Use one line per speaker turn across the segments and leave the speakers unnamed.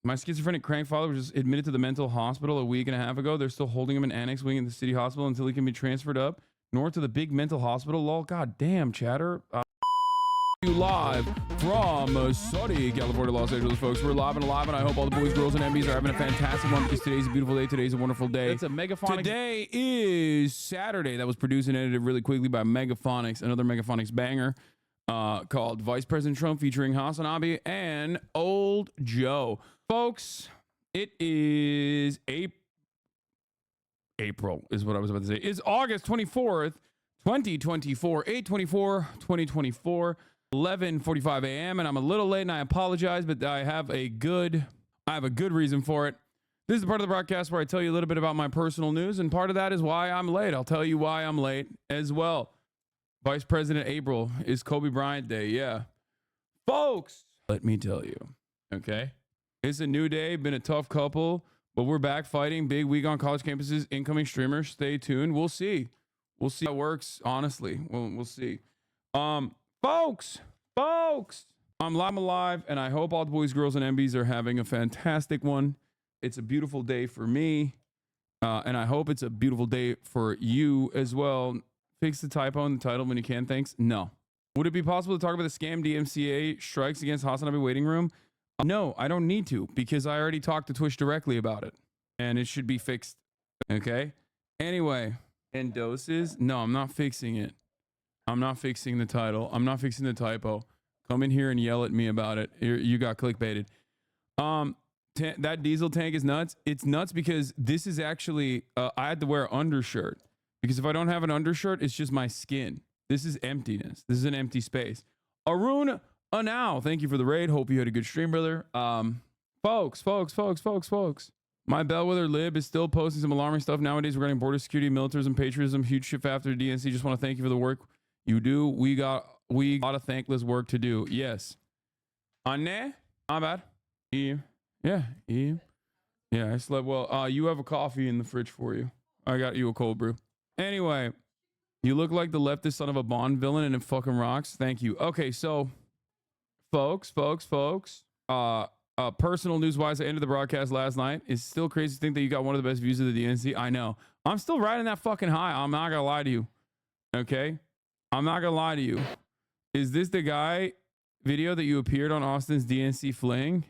My schizophrenic crank father was just admitted to the mental hospital a week and a half ago. They're still holding him in annex wing in the city hospital until he can be transferred up north to the big mental hospital. Lol. God damn, chatter. You live from sunny California, Los Angeles, folks. We're live and alive, and I hope all the boys, girls, and MBs are having a fantastic one because today's a beautiful day. Today's a wonderful day.
It's a Megaphonics.
Today is Saturday. That was produced and edited really quickly by Megaphonics, another Megaphonics banger called Vice President Trump featuring Hasanabi and Old Joe. Folks, it is April is what I was about to say. It's August 24th, 2024, 8/24/2024. 11:45 a.m. and I'm a little late and I apologize, but I have a good reason for it. This is the part of the broadcast where I tell you a little bit about my personal news, and part of that is why I'm late. I'll tell you why I'm late as well. Vice President April is Kobe Bryant Day. Yeah. Folks, let me tell you, okay? It's a new day, been a tough couple, but we're back fighting. Big week on college campuses, incoming streamers. Stay tuned. We'll see. We'll see how it works, honestly. We'll see. Folks, I'm alive, and I hope all the boys, girls, and MBs are having a fantastic one. It's a beautiful day for me, and I hope it's a beautiful day for you as well. Fix the typo in the title when you can, thanks. No. Would it be possible to talk about the scam DMCA strikes against Hasanabi waiting room? No, I don't need to, because I already talked to Twitch directly about it, and it should be fixed, okay? Anyway, and doses? No, I'm not fixing it. I'm not fixing the title. I'm not fixing the typo. Come in here and yell at me about it. You got clickbaited. That diesel tank is nuts. It's nuts because this is actually, I had to wear an undershirt. Because if I don't have an undershirt, it's just my skin. This is emptiness. This is an empty space. Arun Anal, thank you for the raid. Hope you had a good stream, brother. Folks. My bellwether lib is still posting some alarming stuff nowadays regarding border security, militarism, patriotism. Huge shift after the DNC. Just want to thank you for the work you do. We got a lot of thankless work to do. Yes. Anne? My bad. Yeah, I slept well. You have a coffee in the fridge for you. I got you a cold brew. Anyway, you look like the leftist son of a Bond villain and it fucking rocks. Thank you. Okay, so folks. Personal news wise, I ended the broadcast last night. It's still crazy to think that you got one of the best views of the DNC. I know. I'm still riding that fucking high. I'm not gonna lie to you. Okay? I'm not gonna lie to you. Is this the guy video that you appeared on Austin's DNC fling?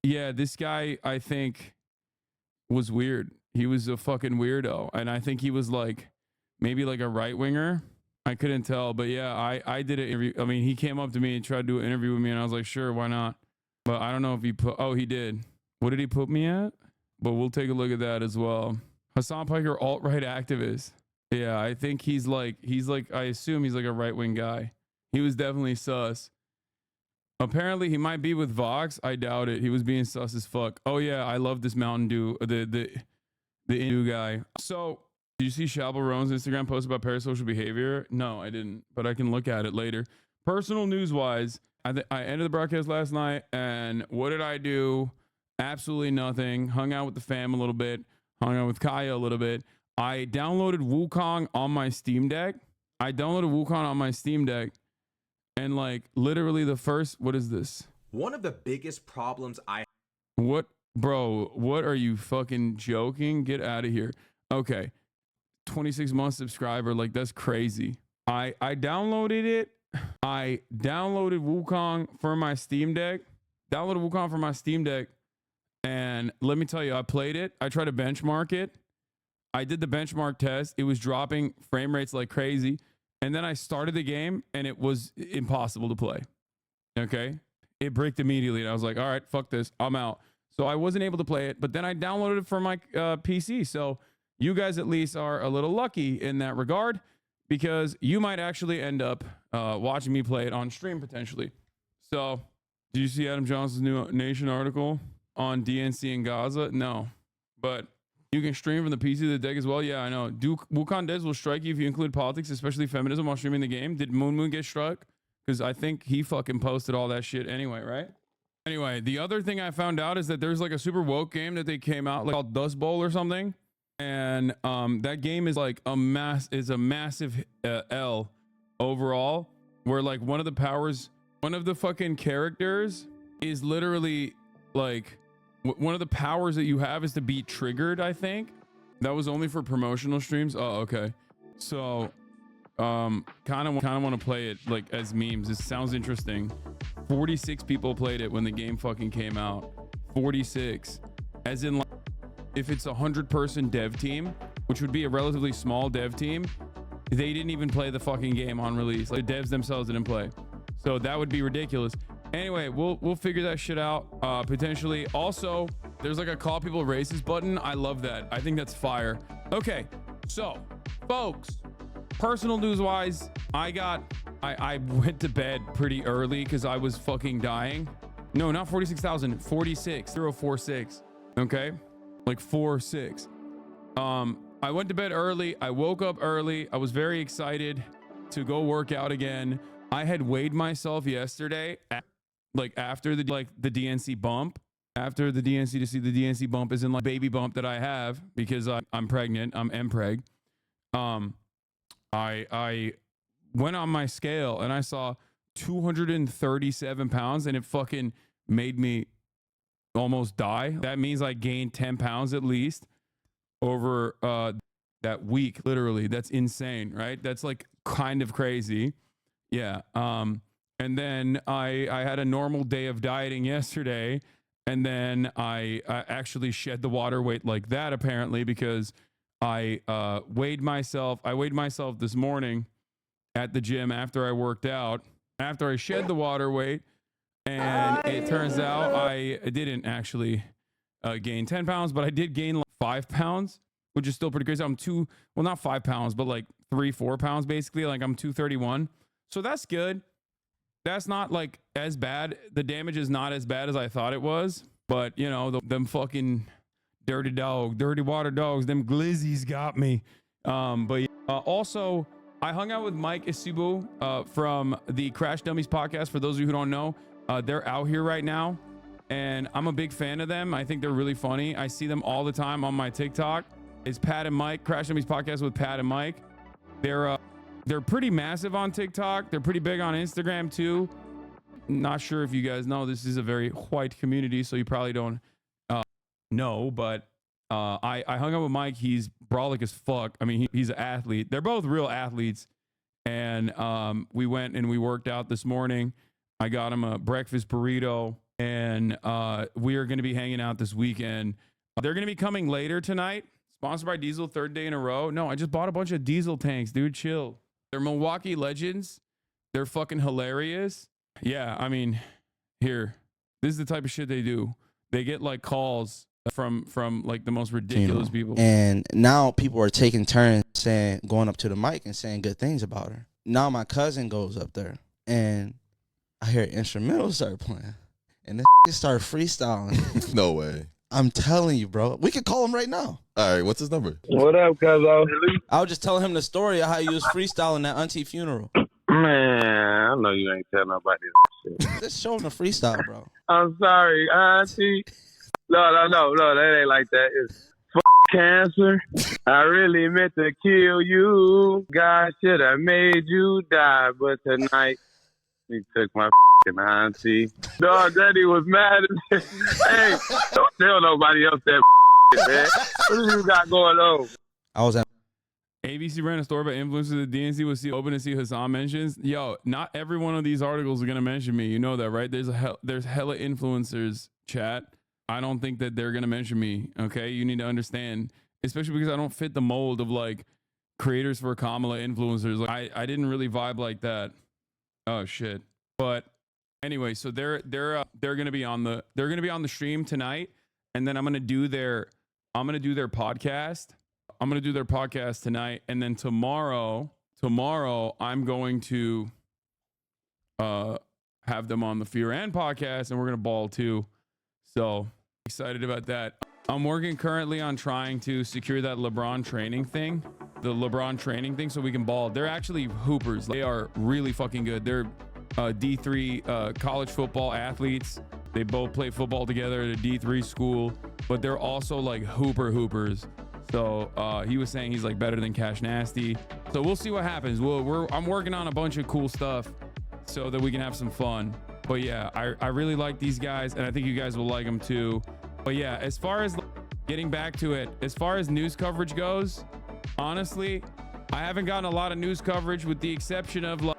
Yeah, this guy, I think, was weird. He was a fucking weirdo. And I think he was like, maybe like a right winger. I couldn't tell. But yeah, I did an interview. I mean, he came up to me and tried to do an interview with me. And I was like, sure, why not? But I don't know if he put, oh, he did. What did he put me at? But we'll take a look at that as well. Hasan Piker, alt-right activist. Yeah, I think he's like, I assume he's like a right-wing guy. He was definitely sus. Apparently he might be with Vox. I doubt it. He was being sus as fuck. Oh yeah, I love this Mountain Dew, the Indu guy. So, did you see Shabal Roan's Instagram post about parasocial behavior? No, I didn't, but I can look at it later. Personal news-wise, I ended the broadcast last night, and what did I do? Absolutely nothing. Hung out with the fam a little bit. Hung out with Kaya a little bit. I downloaded Wukong on my Steam Deck. And like literally the first, what is this?
One of the biggest problems
What, bro, what are you fucking joking? Get out of here. Okay. 26 month subscriber. Like that's crazy. I downloaded it. I downloaded Wukong for my Steam Deck. And let me tell you, I played it. I tried to benchmark it. I did the benchmark test. It was dropping frame rates like crazy. And then I started the game and it was impossible to play. Okay. It bricked immediately. And I was like, all right, fuck this. I'm out. So I wasn't able to play it, but then I downloaded it for my PC. So you guys at least are a little lucky in that regard because you might actually end up watching me play it on stream potentially. So did you see Adam Johnson's new Nation article on DNC in Gaza? No, but you can stream from the PC to the deck as well. Yeah, I know. Wukong Dez will strike you if you include politics, especially feminism, while streaming the game. Did Moon get struck? Because I think he fucking posted all that shit anyway, right? Anyway, the other thing I found out is that there's like a super woke game that they came out like called Dust Bowl or something. And that game is like a massive L overall, where like one of the fucking characters is literally like One of the powers that you have is to be triggered, I think. That was only for promotional streams. Oh, okay. So, kind of want to play it like as memes. This sounds interesting. 46 people played it when the game fucking came out. 46. As in, like, if it's a 100-person dev team, which would be a relatively small dev team, they didn't even play the fucking game on release. Like, the devs themselves didn't play. So that would be ridiculous. Anyway, we'll figure that shit out potentially. Also, there's like a call people racist button. I love that. I think that's fire. Okay, so folks, personal news wise, I went to bed pretty early because I was fucking dying. No, not 46,000, 46,046. Okay, like 46. I went to bed early. I woke up early. I was very excited to go work out again. I had weighed myself yesterday, after the DNC bump. After the DNC, to see the DNC bump is in like baby bump that I have because I'm pregnant. I'm mpreg. I went on my scale and I saw 237 pounds and it fucking made me almost die. That means I gained 10 pounds at least over that week. Literally, that's insane, right? That's like kind of crazy. Yeah. And then I had a normal day of dieting yesterday. And then I actually shed the water weight like that, apparently, because I weighed myself. I weighed myself this morning at the gym after I worked out, after I shed the water weight. And it turns out I didn't actually gain 10 pounds, but I did gain like 5 pounds, which is still pretty crazy. I'm not 5 pounds, but like 3-4 pounds, basically. Like I'm 231. So that's good. That's not like as bad. The damage is not as bad as I thought it was, but you know, them fucking dirty water dogs, them glizzies got me. But yeah. Also I hung out with Mike Isubu from the Crash Dummies podcast. For those of you who don't know, they're out here right now and I'm a big fan of them. I think they're really funny. I see them all the time on my TikTok. It's Pat and Mike, Crash Dummies podcast with Pat and Mike. They're pretty massive on TikTok. They're pretty big on Instagram too. Not sure if you guys know, this is a very white community, so you probably don't know, but I hung out with Mike. He's brolic as fuck. I mean, he's an athlete. They're both real athletes. And we went and we worked out this morning. I got him a breakfast burrito and we are going to be hanging out this weekend. They're going to be coming later tonight. Sponsored by Diesel, third day in a row. No, I just bought a bunch of diesel tanks, dude. Chill. They're Milwaukee legends. They're fucking hilarious. Yeah, I mean, here, this is the type of shit they do. They get like calls from like the most ridiculous people.
And now people are taking turns going up to the mic and saying good things about her. Now my cousin goes up there and I hear instrumentals start playing. And this start freestyling.
No way.
I'm telling you, bro. We could call him right now.
All right, what's his number?
What up, cuzzo?
I was just telling him the story of how you was freestyling that auntie funeral.
Man, I know you ain't telling nobody this shit.
Just show him the freestyle, bro.
I'm sorry, auntie. No, that ain't like that. It's cancer. I really meant to kill you. God should have made you die, but tonight he took my auntie. Dog, Daddy was mad at me. Hey, don't tell nobody else that man. What do you got going on?
I was at
ABC ran a story about influencers at DNC was open to see Hasan mentions. Yo, not every one of these articles are gonna mention me. You know that, right? There's hella influencers, chat. I don't think that they're gonna mention me. Okay, you need to understand, especially because I don't fit the mold of like creators for Kamala influencers. Like I didn't really vibe like that. Oh shit. But anyway, so they're gonna be on the stream tonight, and then I'm gonna do their podcast. I'm gonna do their podcast tonight, and then tomorrow I'm going to have them on the Fear and podcast, and we're gonna ball too. So excited about that. I'm working currently on trying to secure that LeBron training thing, so we can ball. They're actually hoopers. They are really fucking good. They're D3 college football athletes. They both play football together at a D3 school, but they're also like hoopers. So he was saying he's like better than Cash Nasty. So we'll see what happens. I'm working on a bunch of cool stuff so that we can have some fun. But yeah, I really like these guys, and I think you guys will like them too. But yeah, as far as getting back to it, as far as news coverage goes, honestly, I haven't gotten a lot of news coverage with the exception of like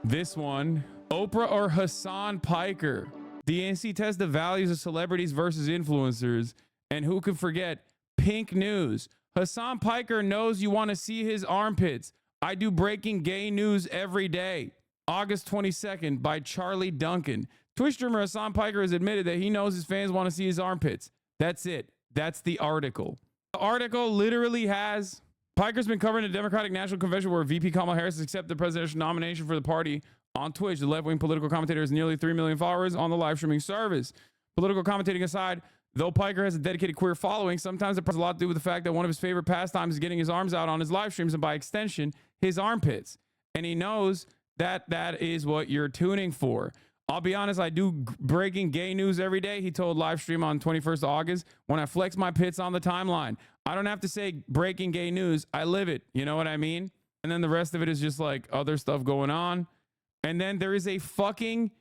this one. Oprah or Hasan Piker? DNC tests the values of celebrities versus influencers. And who could forget Pink News? Hasan Piker knows you want to see his armpits. I do breaking gay news every day. August 22nd by Charlie Duncan. Twitch streamer Hasan Piker has admitted that he knows his fans want to see his armpits. That's it. That's the article. The article literally has Piker's been covering the Democratic National Convention where VP Kamala Harris has accepted the presidential nomination for the party on Twitch. The left-wing political commentator has nearly 3 million followers on the live streaming service. Political commentating aside, though Piker has a dedicated queer following, sometimes it has a lot to do with the fact that one of his favorite pastimes is getting his arms out on his live streams and by extension, his armpits. And he knows that that is what you're tuning for. I'll be honest, I do breaking gay news every day. He told live stream on 21st of August when I flex my pits on the timeline. I don't have to say breaking gay news. I live it. You know what I mean? And then the rest of it is just like other stuff going on. And then there is a fucking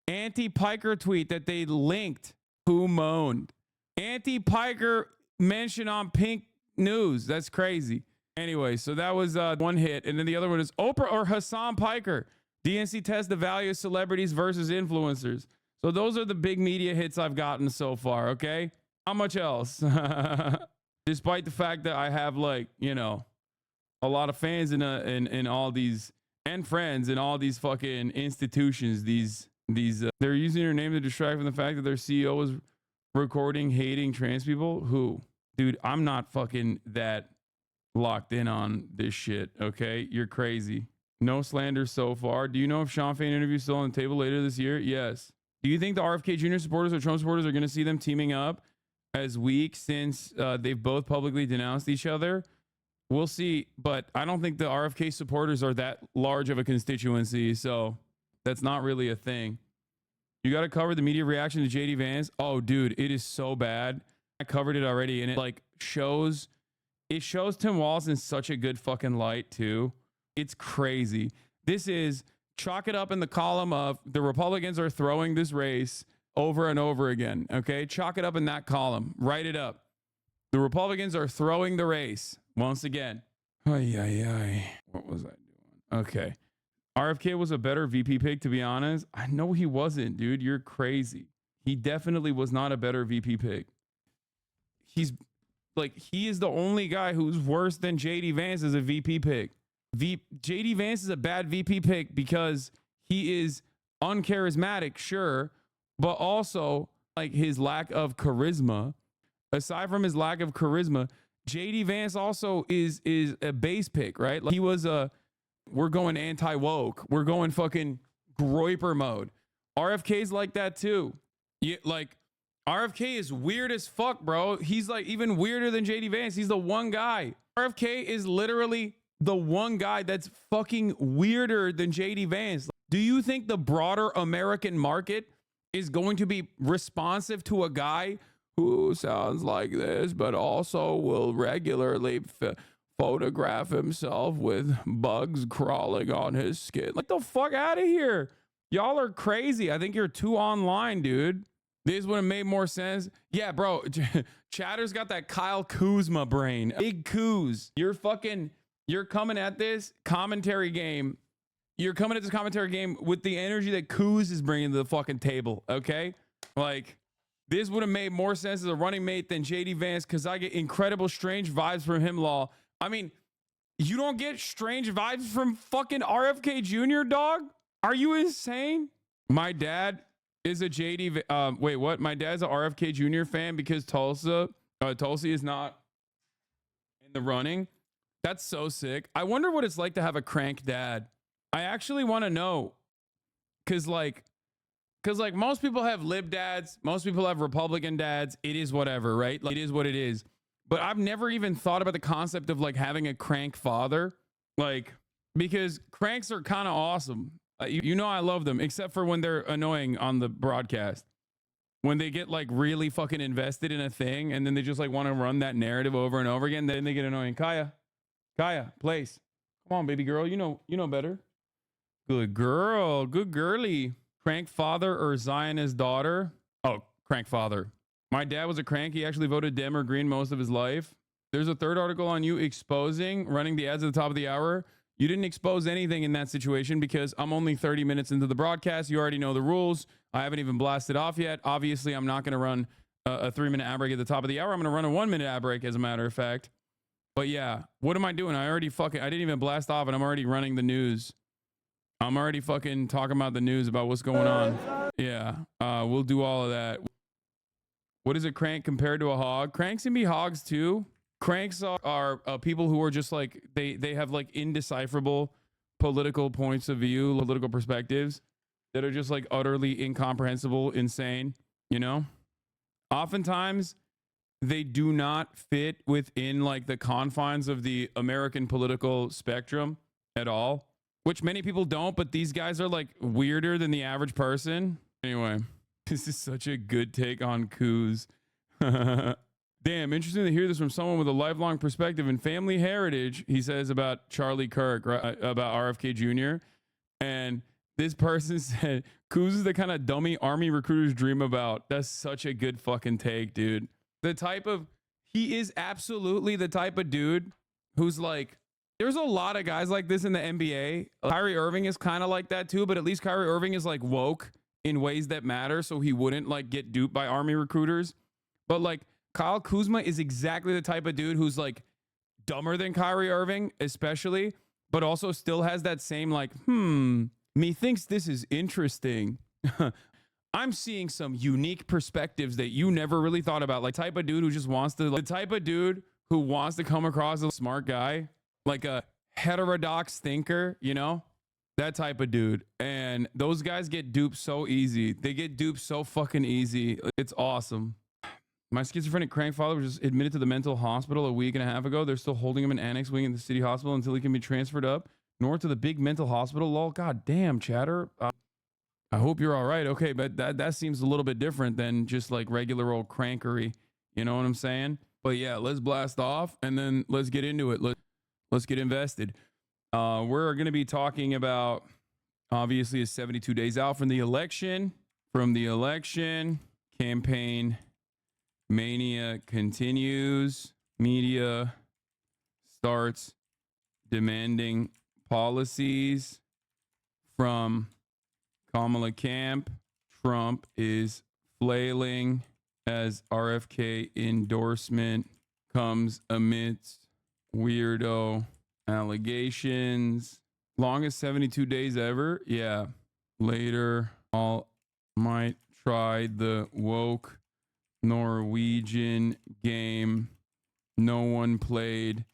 anti-Piker tweet that they linked. Who moaned? Anti-Piker mention on Pink News. That's crazy. Anyway, so that was one hit. And then the other one is Oprah or Hasan Piker. DNC tests the value of celebrities versus influencers. So those are the big media hits I've gotten so far, okay? How much else? Despite the fact that I have like, you know, a lot of fans in all these and friends in all these fucking institutions, they're using your name to distract from the fact that their CEO was recording hating trans people. Who? Dude, I'm not fucking that locked in on this shit, okay? You're crazy. No slander so far. Do you know if Sean Fain interview is still on the table later this year? Yes. Do you think the RFK Jr. supporters or Trump supporters are going to see them teaming up as weak since they've both publicly denounced each other? We'll see. But I don't think the RFK supporters are that large of a constituency. So that's not really a thing. You got to cover the media reaction to JD Vance. Oh, dude, it is so bad. I covered it already. And it like shows Tim Walz in such a good fucking light too. It's crazy. This is chalk it up in the column of the Republicans are throwing this race over and over again. Okay. Chalk it up in that column. Write it up. The Republicans are throwing the race once again. Ay, ay, ay. What was I doing? Okay. RFK was a better VP pick, to be honest. I know he wasn't, dude. You're crazy. He definitely was not a better VP pick. He is the only guy who's worse than JD Vance as a VP pick. JD Vance is a bad VP pick because he is uncharismatic, sure, but also like his lack of charisma. Aside from his lack of charisma, JD Vance also is a base pick, right? Like he was we're going anti-woke. We're going fucking Groiper mode. RFK's like that too. Yeah, like RFK is weird as fuck, bro. He's like even weirder than JD Vance. He's the one guy. RFK is literally the one guy that's fucking weirder than JD Vance. Do you think the broader American market is going to be responsive to a guy who sounds like this, but also will regularly photograph himself with bugs crawling on his skin? Get the fuck out of here. Y'all are crazy. I think you're too online, dude. This would have made more sense. Yeah, bro. Chatter's got that Kyle Kuzma brain. Big Kuz. You're coming at this commentary game. You're coming at this commentary game with the energy that Kuz is bringing to the fucking table, okay? Like, this would have made more sense as a running mate than JD Vance because I get incredible strange vibes from him, Law. I mean, you don't get strange vibes from fucking RFK Jr., dog? Are you insane? My dad is a JD... wait, what? My dad's a RFK Jr. fan because Tulsi is not in the running. That's so sick. I wonder what it's like to have a crank dad. I actually want to know. Cause like most people have lib dads. Most people have Republican dads. It is whatever, right? Like, it is what it is. But I've never even thought about the concept of like having a crank father. Like, because cranks are kind of awesome. You know I love them, except for when they're annoying on the broadcast. When they get like really fucking invested in a thing and then they just like want to run that narrative over and over again, then they get annoying. Kaya, place. Come on, baby girl. You know better. Good girl. Good girly. Crank father or Zionist daughter? Oh, crank father. My dad was a crank. He actually voted Dem or Green most of his life. There's a third article on you exposing running the ads at the top of the hour. You didn't expose anything in that situation because I'm only 30 minutes into the broadcast. You already know the rules. I haven't even blasted off yet. Obviously, I'm not going to run a 3-minute ad break at the top of the hour. I'm going to run a 1-minute ad break, as a matter of fact. But yeah, what am I doing? I didn't even blast off and I'm already running the news. I'm already fucking talking about the news about what's going on. Yeah, we'll do all of that. What is a crank compared to a hog? Cranks can be hogs too. Cranks are people who are just like, they have like indecipherable political points of view, political perspectives that are just like utterly incomprehensible, insane, you know? Oftentimes, they do not fit within like the confines of the American political spectrum at all, which many people don't, but these guys are like weirder than the average person. Anyway, this is such a good take on coups. Damn, interesting to hear this from someone with a lifelong perspective and family heritage, he says about Charlie Kirk, right, about RFK Jr. And this person said, coups is the kind of dummy army recruiters dream about. That's such a good fucking take, dude. He is absolutely the type of dude who's like, there's a lot of guys like this in the NBA. Kyrie Irving is kind of like that too, but at least Kyrie Irving is like woke in ways that matter, so he wouldn't like get duped by army recruiters. But like Kyle Kuzma is exactly the type of dude who's like dumber than Kyrie Irving, especially, but also still has that same like, methinks this is interesting. I'm seeing some unique perspectives that you never really thought about. Like type of dude who just wants to, the type of dude who wants to come across as a smart guy, like a heterodox thinker, you know, that type of dude. And those guys get duped so easy. They get duped so fucking easy. It's awesome. My schizophrenic crank father was just admitted to the mental hospital a week and a half ago. They're still holding him in annex wing in the city hospital until he can be transferred up north to the big mental hospital. Lol. God damn, chatter. I hope you're all right. Okay, but that seems a little bit different than just like regular old crankery. You know what I'm saying? But yeah, let's blast off and then let's get into it. Let's get invested. We're going to be talking about, obviously, it's 72 days out from the election. Campaign mania continues. Media starts demanding policies from Kamala camp. Trump is flailing as RFK endorsement comes amidst weirdo allegations. Longest 72 days ever. Yeah. Later, all might try the woke Norwegian game no one played,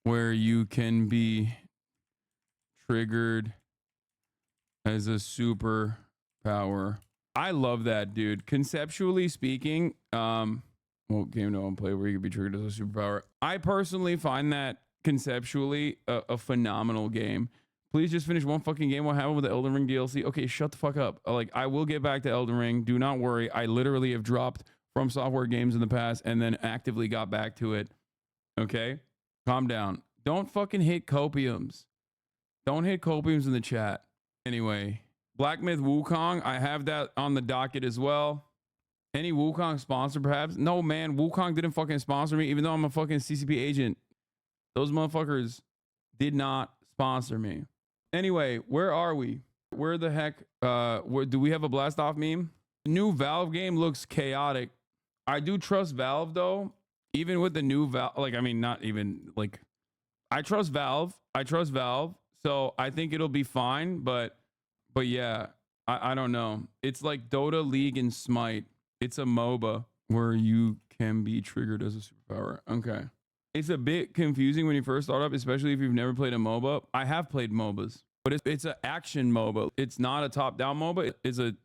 where you can be triggered as a superpower. I love that, dude. Conceptually speaking, well, game no one play where you can be triggered as a superpower. I personally find that conceptually a phenomenal game. Please just finish one fucking game. What happened with the Elden Ring DLC? Okay, shut the fuck up. Like, I will get back to Elden Ring. Do not worry. I literally have dropped From Software games in the past and then actively got back to it. Okay? Calm down. Don't fucking hit copiums. Don't hit copiums in the chat. Anyway, Black Myth Wukong, I have that on the docket as well. Any Wukong sponsor perhaps? No, man, Wukong didn't fucking sponsor me, even though I'm a fucking CCP agent. Those motherfuckers did not sponsor me. Anyway, where are we? Where the heck, do we have a blast off meme? The new Valve game looks chaotic. I do trust Valve though. Even with the new Valve, like, I mean, not even like, I trust Valve. So I think it'll be fine, but yeah, I don't know. It's like Dota, League, and Smite. It's a MOBA where you can be triggered as a superpower. Okay. It's a bit confusing when you first start up, especially if you've never played a MOBA. I have played MOBAs, but it's an action MOBA. It's not a top-down MOBA. It's a